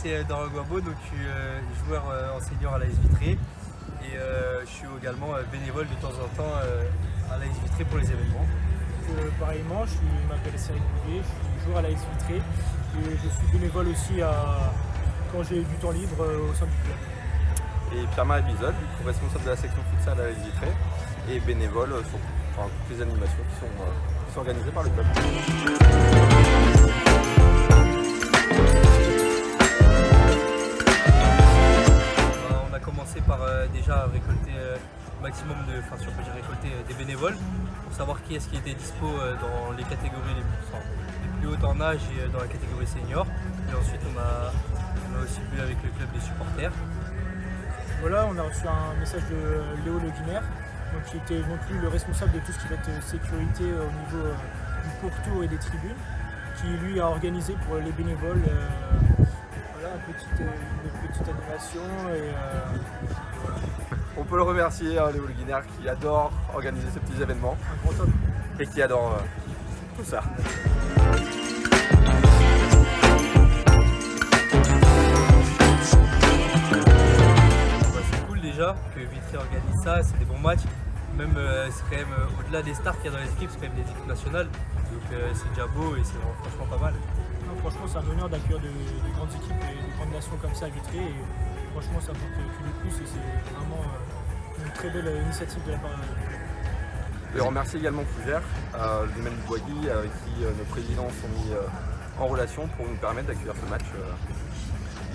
c'est Dorian Guabo, donc je suis joueur en senior à l'AS Vitré et je suis également bénévole de temps en temps à l'AS Vitré pour les événements. Pareillement, je m'appelle Cyril Bouvier, je suis joueur à l'AS Vitré et je suis bénévole aussi quand j'ai du temps libre au sein du club. Et Pierre-Marie Bizol, du coup responsable de la section futsal à l'AS Vitré et bénévole sur toutes les animations qui sont organisées par le club. On a commencé par déjà récolter maximum si on peut dire récolter des bénévoles pour savoir qui est-ce qui était dispo dans les catégories les plus hautes en âge et dans la catégorie senior. Et ensuite on a aussi vu avec le club des supporters. Voilà, on a reçu un message de Léo Le Guiner, qui était non plus le responsable de tout ce qui va être sécurité au niveau du pourtour et des tribunes, qui lui a organisé pour les bénévoles voilà, une petite animation. On peut le remercier, Léo Le Guiner, qui adore organiser ces petits événements. Un grand homme. Et qui adore tout ça. C'est cool déjà que Vitré organise ça, c'est des bons matchs. Même c'est quand même au-delà des stars qu'il y a dans les équipes, c'est quand même des équipes nationales. Donc c'est déjà beau et c'est franchement pas mal. Non, franchement, c'est un honneur d'accueillir de grandes équipes et de grandes nations comme ça à Vitré. Et franchement, ça porte que du plus et c'est vraiment une très belle initiative de la part du club. Et on remercie également Fougères, le domaine du Boisguy, avec qui nos présidents sont mis en relation pour nous permettre d'accueillir ce match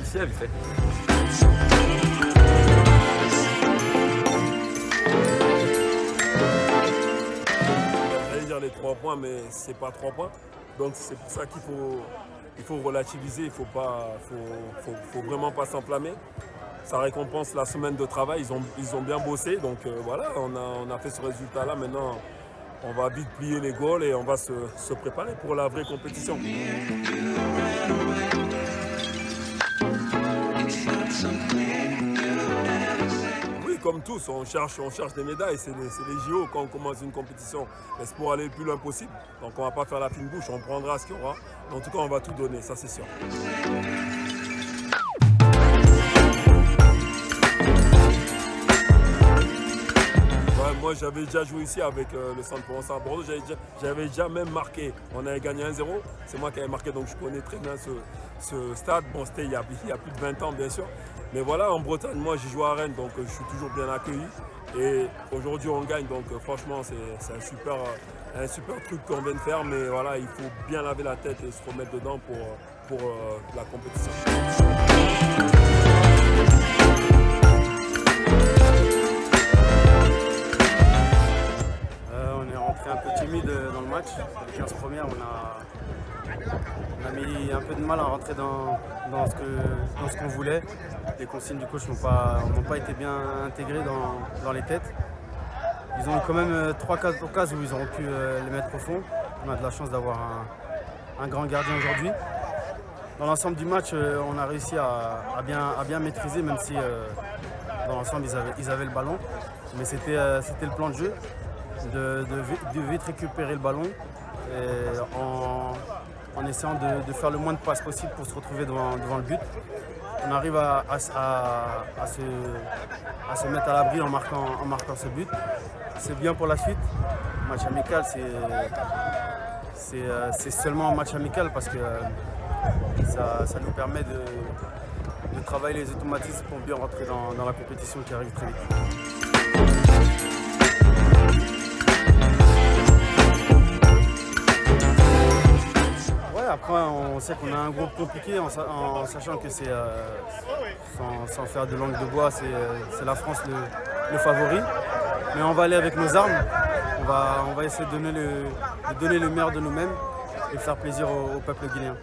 ici à Vitré. J'allais dire les 3 points, mais c'est pas 3 points. Donc c'est pour ça qu'il faut relativiser, il faut vraiment pas s'enflammer. Ça récompense la semaine de travail, ils ont bien bossé, donc voilà, on a fait ce résultat-là. Maintenant, on va vite plier les goals et on va se préparer pour la vraie compétition. Oui, comme tous, on cherche des médailles, c'est les JO quand on commence une compétition. Mais c'est pour aller le plus loin possible, donc on ne va pas faire la fine bouche, on prendra ce qu'il y aura. Mais en tout cas, on va tout donner, ça c'est sûr. Moi j'avais déjà joué ici avec le Centre Provençal à Bordeaux, j'avais déjà même marqué, on avait gagné 1-0, c'est moi qui avais marqué donc je connais très bien ce stade, bon c'était il y a plus de 20 ans bien sûr, mais voilà en Bretagne moi j'ai joué à Rennes donc je suis toujours bien accueilli et aujourd'hui on gagne donc franchement c'est un super truc qu'on vient de faire, mais voilà il faut bien laver la tête et se remettre dedans pour la compétition. Un peu timide dans le match. Les 15 premières, on a mis un peu de mal à rentrer dans ce qu'on voulait. Les consignes du coach n'ont pas été bien intégrées dans les têtes. Ils ont eu quand même 3-4 occasions où ils auront pu les mettre au fond. On a de la chance d'avoir un grand gardien aujourd'hui. Dans l'ensemble du match, on a réussi à bien maîtriser, même si dans l'ensemble ils avaient le ballon. Mais c'était le plan de jeu. De vite récupérer le ballon et en essayant de faire le moins de passes possible pour se retrouver devant le but. On arrive à se mettre à l'abri en marquant ce but. C'est bien pour la suite. Match amical, c'est seulement un match amical parce que ça nous permet de travailler les automatismes pour bien rentrer dans la compétition qui arrive très vite. Après, on sait qu'on a un groupe compliqué en sachant que c'est, sans faire de langue de bois, c'est la France le favori. Mais on va aller avec nos armes, on va essayer de donner le meilleur de nous-mêmes et faire plaisir au peuple guinéen.